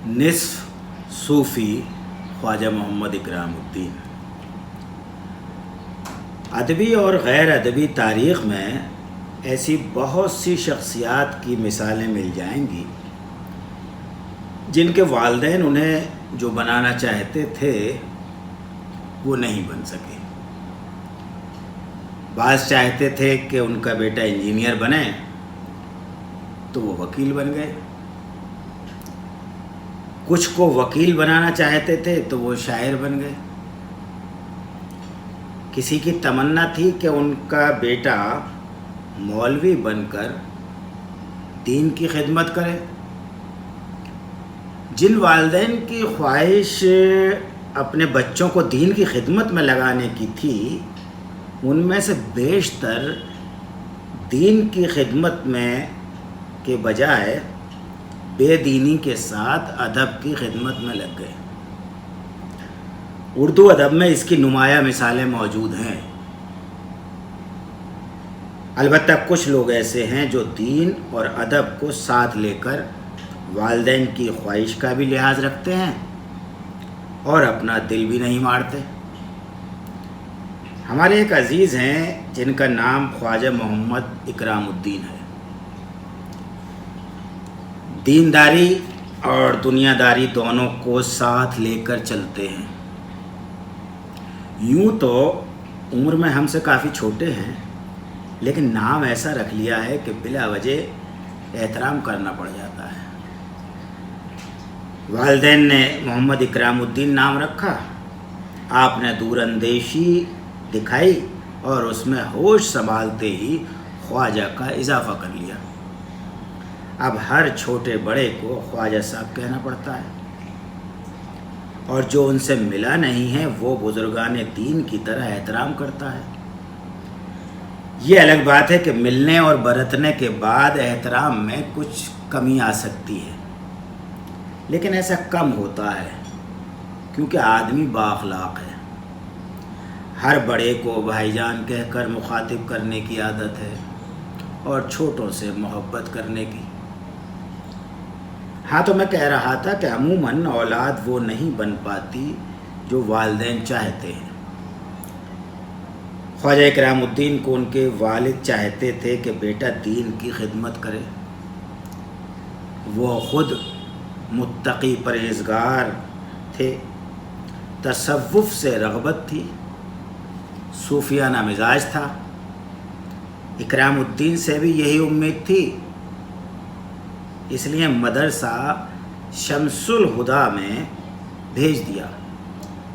نصف صوفی خواجہ محمد اکرام الدین۔ ادبی اور غیر ادبی تاریخ میں ایسی بہت سی شخصیات کی مثالیں مل جائیں گی جن کے والدین انہیں جو بنانا چاہتے تھے وہ نہیں بن سکے۔ بعض چاہتے تھے کہ ان کا بیٹا انجینئر بنے تو وہ وکیل بن گئے، کچھ کو وکیل بنانا چاہتے تھے تو وہ شاعر بن گئے، کسی کی تمنا تھی کہ ان کا بیٹا مولوی بن کر دین کی خدمت کرے۔ جن والدین کی خواہش اپنے بچوں کو دین کی خدمت میں لگانے کی تھی ان میں سے بیشتر دین کی خدمت میں کے بجائے بے دینی کے ساتھ ادب کی خدمت میں لگ گئے۔ اردو ادب میں اس کی نمایاں مثالیں موجود ہیں۔ البتہ کچھ لوگ ایسے ہیں جو دین اور ادب کو ساتھ لے کر والدین کی خواہش کا بھی لحاظ رکھتے ہیں اور اپنا دل بھی نہیں مارتے۔ ہمارے ایک عزیز ہیں جن کا نام خواجہ محمد اکرام الدین ہے۔ دینداری اور دنیا داری دونوں کو ساتھ لے کر چلتے ہیں۔ یوں تو عمر میں ہم سے کافی چھوٹے ہیں لیکن نام ایسا رکھ لیا ہے کہ بلا وجہ احترام کرنا پڑ جاتا ہے۔ والدین نے محمد اکرام الدین نام رکھا، آپ نے دور اندیشی دکھائی اور اس میں ہوش سنبھالتے ہی خواجہ کا اضافہ کر لیا۔ اب ہر چھوٹے بڑے کو خواجہ صاحب کہنا پڑتا ہے، اور جو ان سے ملا نہیں ہے وہ بزرگان دین کی طرح احترام کرتا ہے۔ یہ الگ بات ہے کہ ملنے اور برتنے کے بعد احترام میں کچھ کمی آ سکتی ہے، لیکن ایسا کم ہوتا ہے کیونکہ آدمی بااخلاق ہے۔ ہر بڑے کو بھائی جان کہہ کر مخاطب کرنے کی عادت ہے اور چھوٹوں سے محبت کرنے کی۔ ہاں تو میں کہہ رہا تھا کہ عموماً اولاد وہ نہیں بن پاتی جو والدین چاہتے ہیں۔ خواجہ اکرام الدین کو ان کے والد چاہتے تھے کہ بیٹا دین کی خدمت کرے۔ وہ خود متقی پرہیزگار تھے، تصوف سے رغبت تھی، صوفیانہ مزاج تھا۔ اکرام الدین سے بھی یہی امید تھی، اس لیے مدرسہ شمس الہدیٰ میں بھیج دیا،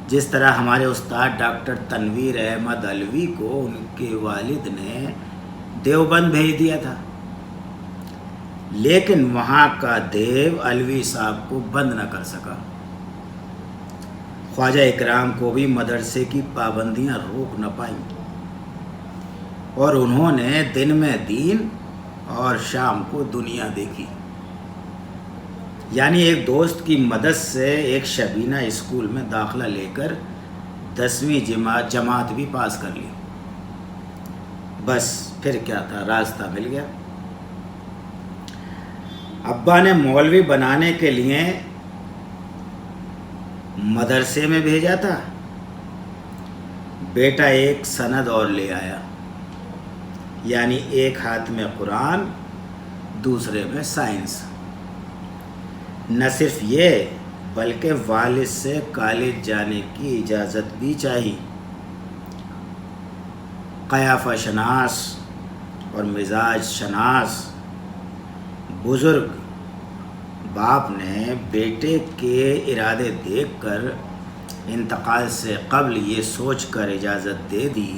جس طرح ہمارے استاد ڈاکٹر تنویر احمد علوی کو ان کے والد نے دیوبند بھیج دیا تھا، لیکن وہاں کا دیو علوی صاحب کو بند نہ کر سکا۔ خواجہ اکرام کو بھی مدرسے کی پابندیاں روک نہ پائیں اور انہوں نے دن میں دین اور شام کو دنیا دیکھی۔ یعنی ایک دوست کی مدد سے ایک شبینہ اسکول میں داخلہ لے کر 10ویں جماعت بھی پاس کر لی۔ بس پھر کیا تھا، راستہ مل گیا۔ ابا نے مولوی بنانے کے لیے مدرسے میں بھیجا تھا، بیٹا ایک سند اور لے آیا، یعنی ایک ہاتھ میں قرآن دوسرے میں سائنس۔ نہ صرف یہ بلکہ والد سے کالج جانے کی اجازت بھی چاہی۔ قیافہ شناس اور مزاج شناس بزرگ باپ نے بیٹے کے ارادے دیکھ کر انتقال سے قبل یہ سوچ کر اجازت دے دی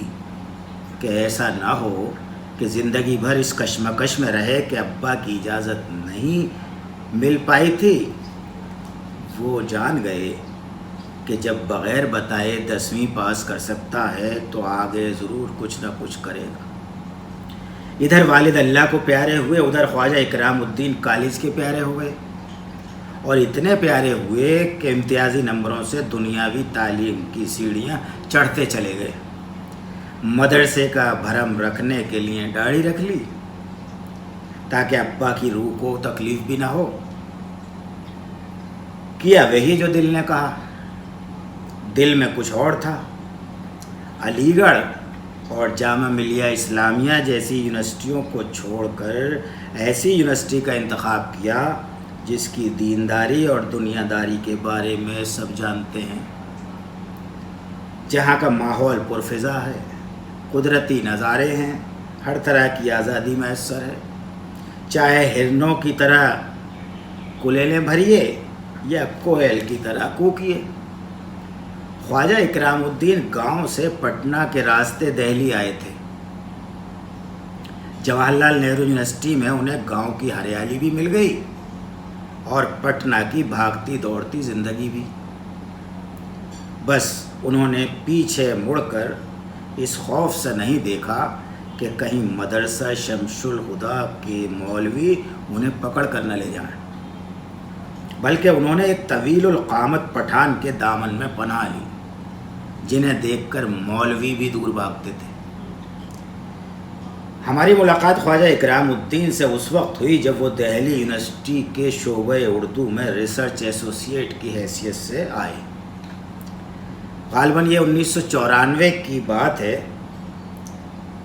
کہ ایسا نہ ہو کہ زندگی بھر اس کشمکش میں رہے کہ ابا کی اجازت نہیں مل پائی تھی۔ وہ جان گئے کہ جب بغیر بتائے 10ویں پاس کر سکتا ہے تو آگے ضرور کچھ نہ کچھ کرے گا۔ ادھر والد اللہ کو پیارے ہوئے، ادھر خواجہ اکرام الدین کالج کے پیارے ہوئے، اور اتنے پیارے ہوئے کہ امتیازی نمبروں سے دنیاوی تعلیم کی سیڑھیاں چڑھتے چلے گئے۔ مدرسے کا بھرم رکھنے کے لیے داڑھی رکھ لی تاکہ ابا کی روح کو تکلیف بھی نہ ہو۔ کیا وہی جو دل نے کہا، دل میں کچھ اور تھا۔ علی گڑھ اور جامعہ ملیہ اسلامیہ جیسی یونیورسٹیوں کو چھوڑ کر ایسی یونیورسٹی کا انتخاب کیا جس کی دینداری اور دنیا داری کے بارے میں سب جانتے ہیں، جہاں کا ماحول پرفضا ہے، قدرتی نظارے ہیں، ہر طرح کی آزادی میسر ہے، چاہے ہرنوں کی طرح کلیلیں بھریے یا کوئل کی طرح کوکیے۔ خواجہ اکرام الدین گاؤں سے پٹنہ کے راستے دہلی آئے تھے۔ جواہر لال نہرو یونیورسٹی میں انہیں گاؤں کی ہریالی بھی مل گئی اور پٹنہ کی بھاگتی دوڑتی زندگی بھی۔ بس انہوں نے پیچھے مڑ کر اس خوف سے نہیں دیکھا کہ کہیں مدرسہ شمس الہدیٰ کے مولوی انہیں پکڑ کر نہ لے جائیں، بلکہ انہوں نے ایک طویل القامت پٹھان کے دامن میں پناہ لی، جنہیں دیکھ کر مولوی بھی دور بھاگتے تھے۔ ہماری ملاقات خواجہ اکرام الدین سے اس وقت ہوئی جب وہ دہلی یونیورسٹی کے شعبۂ اردو میں ریسرچ ایسوسیٹ کی حیثیت سے آئے۔ غالباً یہ 1994 کی بات ہے۔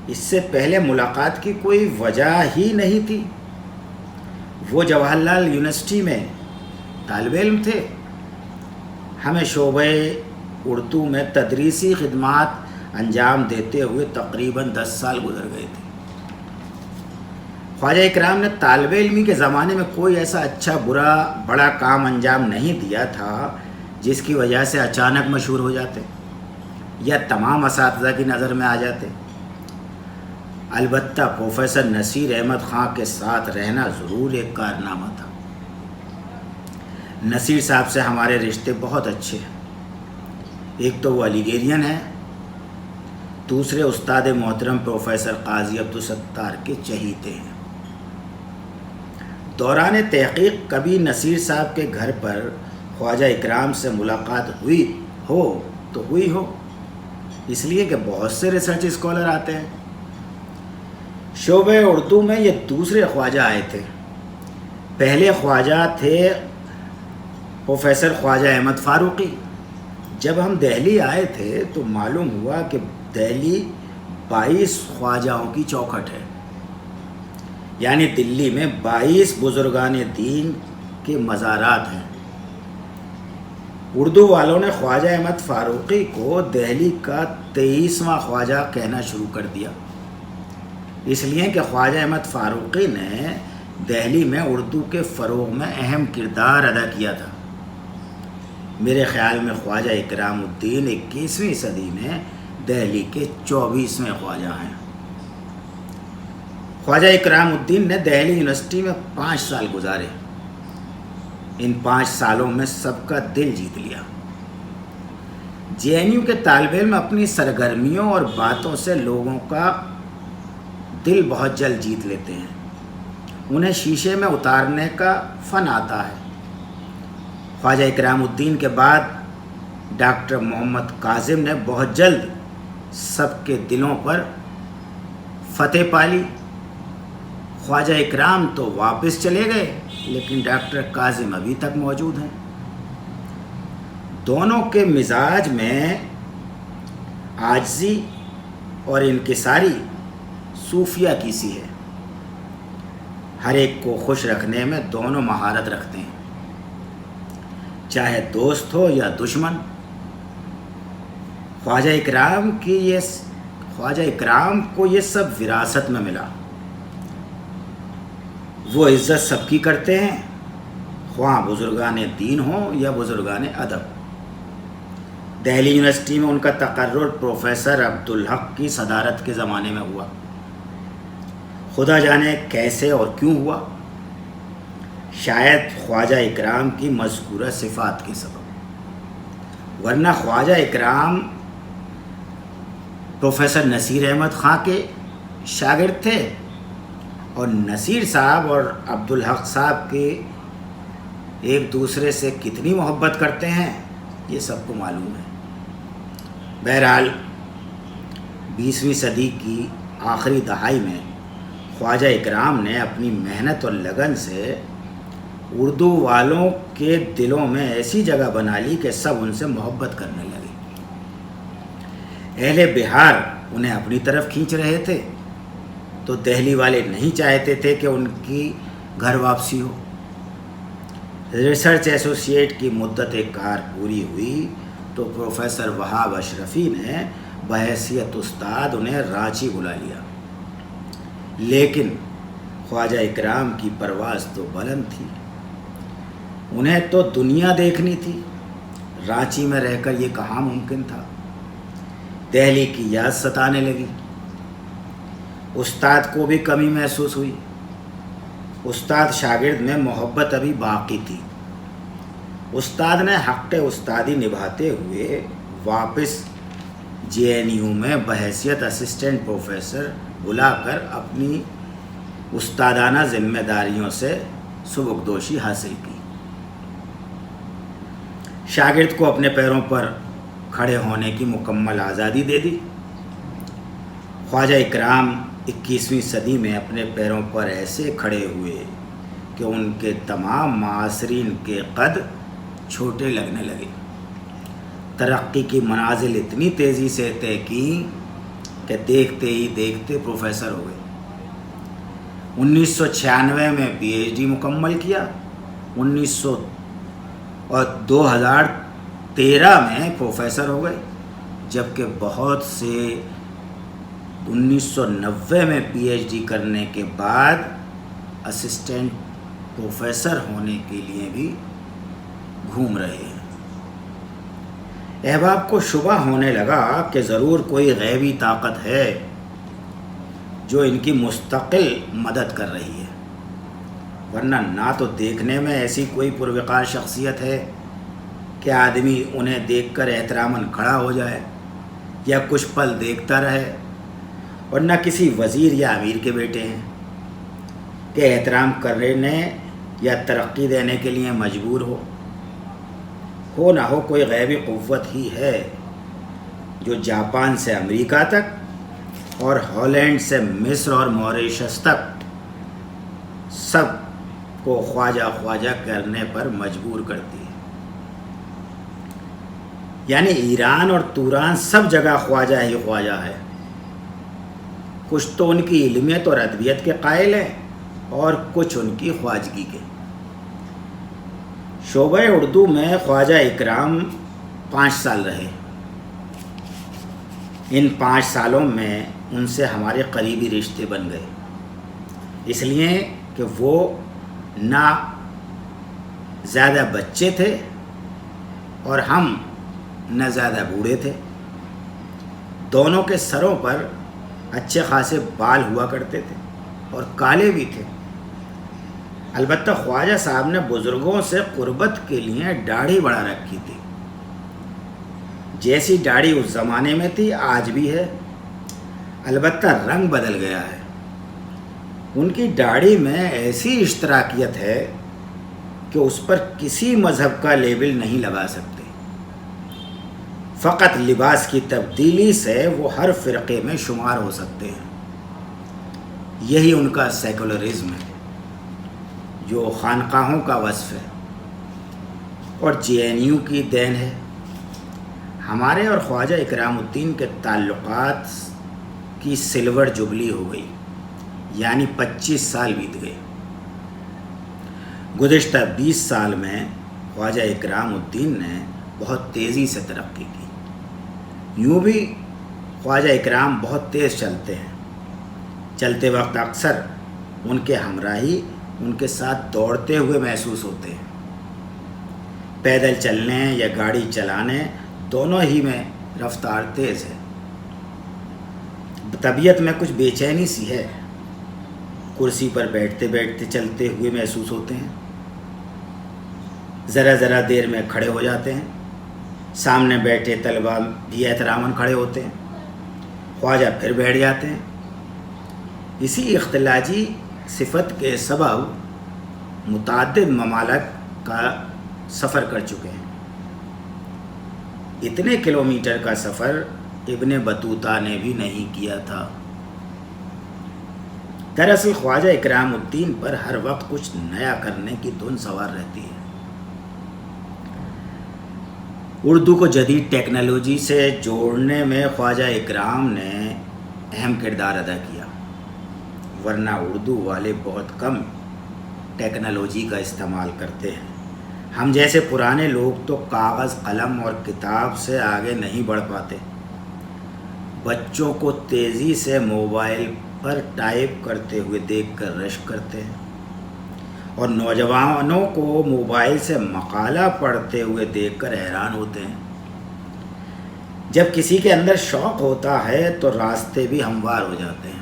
اس سے پہلے ملاقات کی کوئی وجہ ہی نہیں تھی۔ وہ جواہر لال یونیورسٹی میں طالب علم تھے، ہمیں شعبۂ اردو میں تدریسی خدمات انجام دیتے ہوئے تقریباً 10 سال گزر گئے تھے۔ خواجہ اکرام نے طالب علمی کے زمانے میں کوئی ایسا اچھا برا بڑا کام انجام نہیں دیا تھا جس کی وجہ سے اچانک مشہور ہو جاتے یا تمام اساتذہ کی نظر میں آ جاتے۔ البتہ پروفیسر نصیر احمد خان کے ساتھ رہنا ضرور ایک کارنامہ تھا۔ نصیر صاحب سے ہمارے رشتے بہت اچھے ہیں۔ ایک تو وہ علی گیرین ہیں، دوسرے استاد محترم پروفیسر قاضی عبدالستار کے چہیتے ہیں۔ دوران تحقیق کبھی نصیر صاحب کے گھر پر خواجہ اکرام سے ملاقات ہوئی ہو تو ہوئی ہو، اس لیے کہ بہت سے ریسرچ اسکالر آتے ہیں۔ شعبۂ اردو میں یہ دوسرے خواجہ آئے تھے۔ پہلے خواجہ تھے پروفیسر خواجہ احمد فاروقی۔ جب ہم دہلی آئے تھے تو معلوم ہوا کہ دہلی 22 خواجہوں کی چوکھٹ ہے، یعنی دلی میں 22 بزرگان دین کے مزارات ہیں۔ اردو والوں نے خواجہ احمد فاروقی کو دہلی کا 23واں خواجہ کہنا شروع کر دیا، اس لیے کہ خواجہ احمد فاروقی نے دہلی میں اردو کے فروغ میں اہم کردار ادا کیا تھا۔ میرے خیال میں خواجہ اکرام الدین 21ویں صدی میں دہلی کے 24ویں خواجہ ہیں۔ خواجہ اکرام الدین نے دہلی یونیورسٹی میں 5 سال گزارے۔ ان 5 سالوں میں سب کا دل جیت لیا۔ جے این یو کے طالب علم اپنی سرگرمیوں اور باتوں سے لوگوں کا دل بہت جلد جیت لیتے ہیں، انہیں شیشے میں اتارنے کا فن آتا ہے۔ خواجہ اکرام الدین کے بعد ڈاکٹر محمد کاظم نے بہت جلد سب کے دلوں پر فتح پالی۔ خواجہ اکرام تو واپس چلے گئے لیکن ڈاکٹر کاظم ابھی تک موجود ہیں۔ دونوں کے مزاج میں عاجزی اور انکساری صوفیہ کی سی ہے۔ ہر ایک کو خوش رکھنے میں دونوں مہارت رکھتے ہیں، چاہے دوست ہو یا دشمن۔ خواجہ اکرام کو یہ سب وراثت میں ملا۔ وہ عزت سب کی کرتے ہیں، خواہ بزرگان دین ہوں یا بزرگان ادب۔ دہلی یونیورسٹی میں ان کا تقرر پروفیسر عبدالحق کی صدارت کے زمانے میں ہوا۔ خدا جانے کیسے اور کیوں ہوا، شاید خواجہ اکرام کی مذکورہ صفات کے سبب، ورنہ خواجہ اکرام پروفیسر نصیر احمد خان کے شاگرد تھے اور نصیر صاحب اور عبدالحق صاحب کے ایک دوسرے سے کتنی محبت کرتے ہیں یہ سب کو معلوم ہے۔ بہرحال 20ویں صدی کی آخری دہائی میں خواجہ اکرام نے اپنی محنت اور لگن سے اردو والوں کے دلوں میں ایسی جگہ بنا لی کہ سب ان سے محبت کرنے لگے۔ اہل بہار انہیں اپنی طرف کھینچ رہے تھے تو دہلی والے نہیں چاہتے تھے کہ ان کی گھر واپسی ہو۔ ریسرچ ایسوسیٹ کی مدت کار پوری ہوئی تو پروفیسر وہاب اشرفی نے بحیثیت استاد انہیں رانچی بلا لیا، لیکن خواجہ اکرام کی پرواز تو بلند تھی، انہیں تو دنیا دیکھنی تھی۔ رانچی میں رہ کر یہ کہاں ممکن تھا۔ دہلی کی یاد ستانے لگی۔ استاد کو بھی کمی محسوس ہوئی۔ استاد شاگرد میں محبت ابھی باقی تھی۔ استاد نے حق استادی نبھاتے ہوئے واپس JNU میں بحیثیت اسسٹنٹ پروفیسر بلا کر اپنی استادانہ ذمہ داریوں سے سبکدوشی حاصل کی۔ شاگرد کو اپنے پیروں پر کھڑے ہونے کی مکمل آزادی دے دی۔ خواجہ اکرام 21ویں صدی میں اپنے پیروں پر ایسے کھڑے ہوئے کہ ان کے تمام معاصرین کے قد چھوٹے لگنے لگے۔ ترقی کی منازل اتنی تیزی سے طے کی کہ دیکھتے ہی دیکھتے پروفیسر ہو گئے۔ 1996 میں PhD مکمل کیا، 2013 میں پروفیسر ہو گئے، جبکہ بہت سے 1990 میں PhD کرنے کے بعد اسسٹنٹ پروفیسر ہونے کے لیے بھی گھوم رہے ہیں۔ احباب کو شبہ ہونے لگا کہ ضرور کوئی غیبی طاقت ہے جو ان کی مستقل مدد کر رہی ہے، ورنہ نہ تو دیکھنے میں ایسی کوئی پروقار شخصیت ہے کہ آدمی انہیں دیکھ کر احتراماً کھڑا ہو جائے یا کچھ پل دیکھتا رہے، اور نہ کسی وزیر یا امیر کے بیٹے ہیں کہ احترام کرنے یا ترقی دینے کے لیے مجبور ہو نہ ہو کوئی غیبی قوت ہی ہے جو جاپان سے امریکہ تک اور ہالینڈ سے مصر اور موریشس تک سب کو خواجہ خواجہ کرنے پر مجبور کرتی ہے۔ یعنی ایران اور توران سب جگہ خواجہ ہی خواجہ ہے۔ کچھ تو ان کی علمیت اور ادبیت کے قائل ہیں اور کچھ ان کی خواجگی کے۔ شعبہ اردو میں خواجہ اکرام 5 سال رہے۔ ان 5 سالوں میں ان سے ہمارے قریبی رشتے بن گئے، اس لیے کہ وہ نہ زیادہ بچے تھے اور ہم نہ زیادہ بوڑھے تھے۔ دونوں کے سروں پر اچھے خاصے بال ہوا کرتے تھے اور کالے بھی تھے۔ البتہ خواجہ صاحب نے بزرگوں سے قربت کے لیے داڑھی بڑھا رکھی تھی۔ جیسی داڑھی اس زمانے میں تھی آج بھی ہے، البتہ رنگ بدل گیا ہے۔ ان کی داڑھی میں ایسی اشتراکیت ہے کہ اس پر کسی مذہب کا لیبل نہیں لگا سکتے۔ فقط لباس کی تبدیلی سے وہ ہر فرقے میں شمار ہو سکتے ہیں۔ یہی ان کا سیکولرزم ہے جو خانقاہوں کا وصف ہے اور JNU کی دین ہے۔ ہمارے اور خواجہ اکرام الدین کے تعلقات کی سلور جبلی ہو گئی، یعنی 25 سال بیت گئے۔ گزشتہ 20 سال میں خواجہ اکرام الدین نے بہت تیزی سے ترقی کی۔ یوں بھی خواجہ اکرام بہت تیز چلتے ہیں۔ چلتے وقت اکثر ان کے ہمراہی ان کے ساتھ دوڑتے ہوئے محسوس ہوتے ہیں۔ پیدل چلنے یا گاڑی چلانے دونوں ہی میں رفتار تیز ہے۔ طبیعت میں کچھ بے چینی سی ہے۔ کرسی پر بیٹھتے بیٹھتے چلتے ہوئے محسوس ہوتے ہیں۔ ذرا دیر میں کھڑے ہو جاتے ہیں۔ سامنے بیٹھے طلباء بھی احتراماً کھڑے ہوتے ہیں، خواجہ پھر بیٹھ جاتے ہیں۔ اسی اختلاجی صفت کے سبب متعدد ممالک کا سفر کر چکے ہیں۔ اتنے کلومیٹر کا سفر ابن بطوطہ نے بھی نہیں کیا تھا۔ دراصل خواجہ اکرام الدین پر ہر وقت کچھ نیا کرنے کی دھن سوار رہتی ہے۔ اردو کو جدید ٹیکنالوجی سے جوڑنے میں خواجہ اکرام نے اہم کردار ادا کیا، ورنہ اردو والے بہت کم ٹیکنالوجی کا استعمال کرتے ہیں۔ ہم جیسے پرانے لوگ تو کاغذ قلم اور کتاب سے آگے نہیں بڑھ پاتے۔ بچوں کو تیزی سے موبائل پر ٹائپ کرتے ہوئے دیکھ کر رشک کرتے ہیں، اور نوجوانوں کو موبائل سے مقالہ پڑھتے ہوئے دیکھ کر حیران ہوتے ہیں۔ جب کسی کے اندر شوق ہوتا ہے تو راستے بھی ہموار ہو جاتے ہیں۔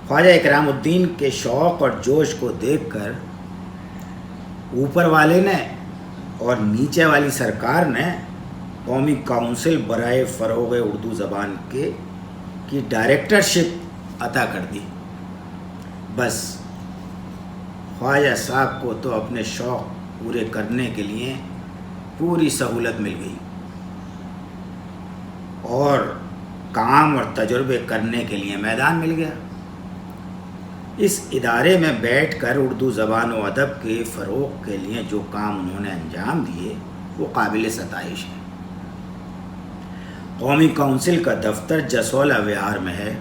خواجہ اکرام الدین کے شوق اور جوش کو دیکھ کر اوپر والے نے اور نیچے والی سرکار نے قومی کونسل برائے فروغ اردو زبان کی ڈائریکٹرشپ عطا کر دی۔ بس خواجہ صاحب کو تو اپنے شوق پورے کرنے کے لیے پوری سہولت مل گئی، اور کام اور تجربے کرنے کے لیے میدان مل گیا۔ اس ادارے میں بیٹھ کر اردو زبان و ادب کے فروغ کے لیے جو کام انہوں نے انجام دیے وہ قابل ستائش ہے۔ قومی کونسل کا دفتر جسولہ وہار میں ہے۔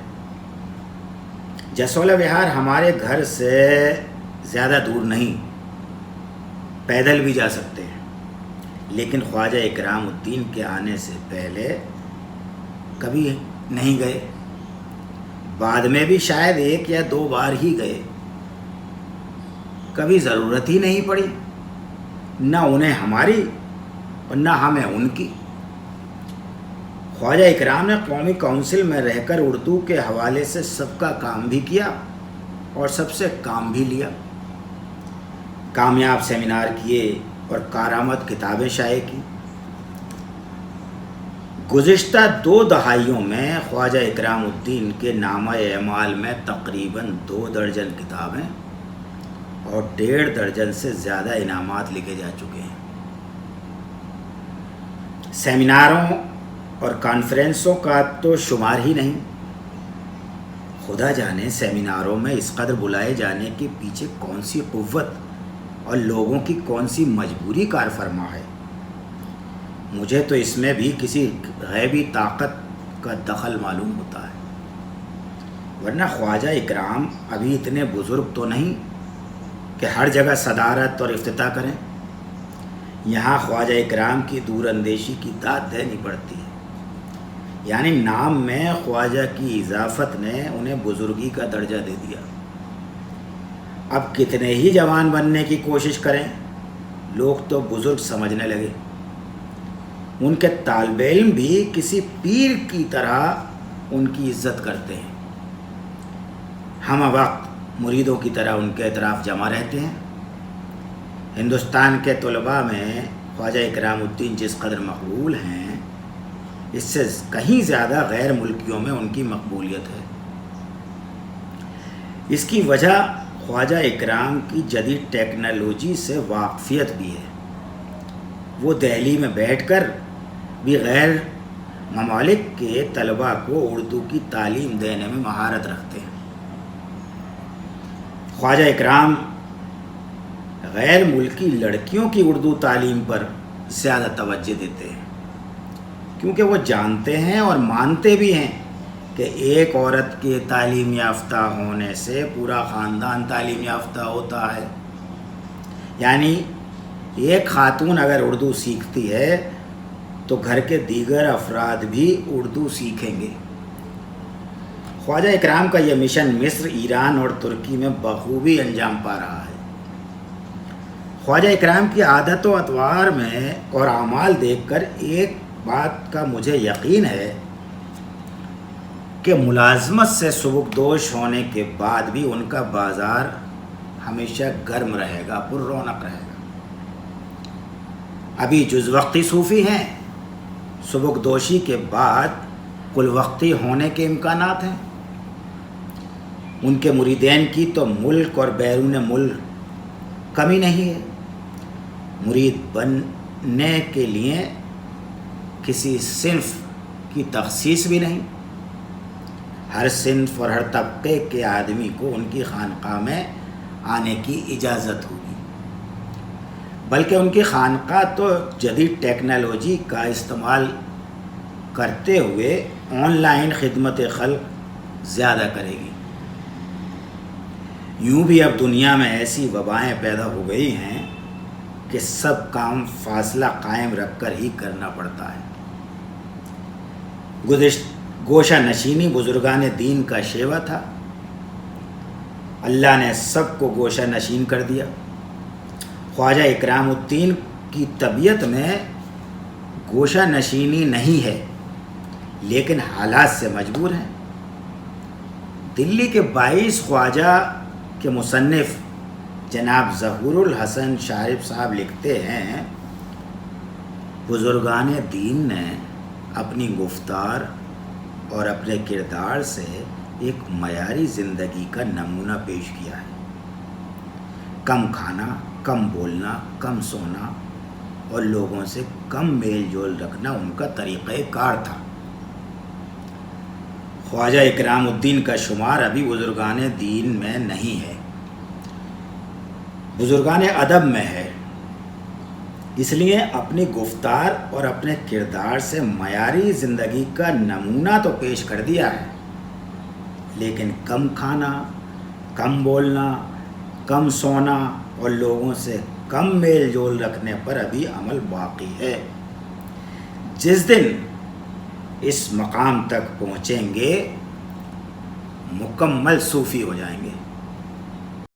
جسولہ وہار ہمارے گھر سے زیادہ دور نہیں، پیدل بھی جا سکتے ہیں، لیکن خواجہ اکرام الدین کے آنے سے پہلے کبھی نہیں گئے، بعد میں بھی شاید 1 یا 2 بار ہی گئے، کبھی ضرورت ہی نہیں پڑی، نہ انہیں ہماری اور نہ ہمیں ان کی۔ خواجہ اکرام نے قومی کونسل میں رہ کر اردو کے حوالے سے سب کا کام بھی کیا اور سب سے کام بھی لیا، کامیاب سیمینار کیے اور کارآمد کتابیں شائع کی۔ گزشتہ 2 دہائیوں میں خواجہ اکرام الدین کے نامہ اعمال میں تقریباً 2 درجن کتابیں اور 1.5 درجن سے زیادہ انعامات لکھے جا چکے ہیں۔ سیمیناروں اور کانفرنسوں کا تو شمار ہی نہیں۔ خدا جانے سیمیناروں میں اس قدر بلائے جانے کے پیچھے کون سی قوت اور لوگوں کی کون سی مجبوری کار فرما ہے۔ مجھے تو اس میں بھی کسی غیبی طاقت کا دخل معلوم ہوتا ہے، ورنہ خواجہ اکرام ابھی اتنے بزرگ تو نہیں کہ ہر جگہ صدارت اور افتتاح کریں۔ یہاں خواجہ اکرام کی دور اندیشی کی داد دینی پڑتی ہے، یعنی نام میں خواجہ کی اضافت نے انہیں بزرگی کا درجہ دے دیا۔ اب کتنے ہی جوان بننے کی کوشش کریں، لوگ تو بزرگ سمجھنے لگے۔ ان کے طالب علم بھی کسی پیر کی طرح ان کی عزت کرتے ہیں، ہم وقت مریدوں کی طرح ان کے اطراف جمع رہتے ہیں۔ ہندوستان کے طلباء میں خواجہ اکرام الدین جس قدر مقبول ہیں، اس سے کہیں زیادہ غیر ملکیوں میں ان کی مقبولیت ہے۔ اس کی وجہ خواجہ اکرام کی جدید ٹیکنالوجی سے واقفیت بھی ہے۔ وہ دہلی میں بیٹھ کر بھی غیر ممالک کے طلباء کو اردو کی تعلیم دینے میں مہارت رکھتے ہیں۔ خواجہ اکرام غیر ملکی لڑکیوں کی اردو تعلیم پر زیادہ توجہ دیتے ہیں، کیونکہ وہ جانتے ہیں اور مانتے بھی ہیں کہ ایک عورت کے تعلیم یافتہ ہونے سے پورا خاندان تعلیم یافتہ ہوتا ہے۔ یعنی ایک خاتون اگر اردو سیکھتی ہے تو گھر کے دیگر افراد بھی اردو سیکھیں گے۔ خواجہ اکرام کا یہ مشن مصر، ایران اور ترکی میں بخوبی انجام پا رہا ہے۔ خواجہ اکرام کی عادت و اطوار میں اور اعمال دیکھ کر ایک بات کا مجھے یقین ہے کہ ملازمت سے سبکدوش ہونے کے بعد بھی ان کا بازار ہمیشہ گرم رہے گا، پر رونق رہے گا۔ ابھی جز وقتی صوفی ہیں، سبکدوشی کے بعد کل وقتی ہونے کے امکانات ہیں۔ ان کے مریدین کی تو ملک اور بیرون ملک کمی نہیں ہے۔ مرید بننے کے لیے کسی صنف کی تخصیص بھی نہیں۔ ہر صنف اور ہر طبقے کے آدمی کو ان کی خانقاہ میں آنے کی اجازت ہوگی، بلکہ ان کی خانقاہ تو جدید ٹیکنالوجی کا استعمال کرتے ہوئے آن لائن خدمت خلق زیادہ کرے گی۔ یوں بھی اب دنیا میں ایسی وبائیں پیدا ہو گئی ہیں کہ سب کام فاصلہ قائم رکھ کر ہی کرنا پڑتا ہے۔ گوشہ نشینی بزرگان دین کا شیوا تھا، اللہ نے سب کو گوشہ نشین کر دیا۔ خواجہ اکرام الدین کی طبیعت میں گوشہ نشینی نہیں ہے، لیکن حالات سے مجبور ہیں۔ دلی کے 22 خواجہ کے مصنف جناب ظہور الحسن شارف صاحب لکھتے ہیں، بزرگان دین نے اپنی گفتار اور اپنے کردار سے ایک معیاری زندگی کا نمونہ پیش کیا ہے۔ کم کھانا، کم بولنا، کم سونا اور لوگوں سے کم میل جول رکھنا ان کا طریقہ کار تھا۔ خواجہ اکرام الدین کا شمار ابھی بزرگان دین میں نہیں ہے، بزرگان ادب میں ہے، اس لیے اپنی گفتار اور اپنے کردار سے معیاری زندگی کا نمونہ تو پیش کر دیا ہے، لیکن کم کھانا، کم بولنا، کم سونا اور لوگوں سے کم میل جول رکھنے پر ابھی عمل باقی ہے۔ جس دن اس مقام تک پہنچیں گے مکمل صوفی ہو جائیں گے۔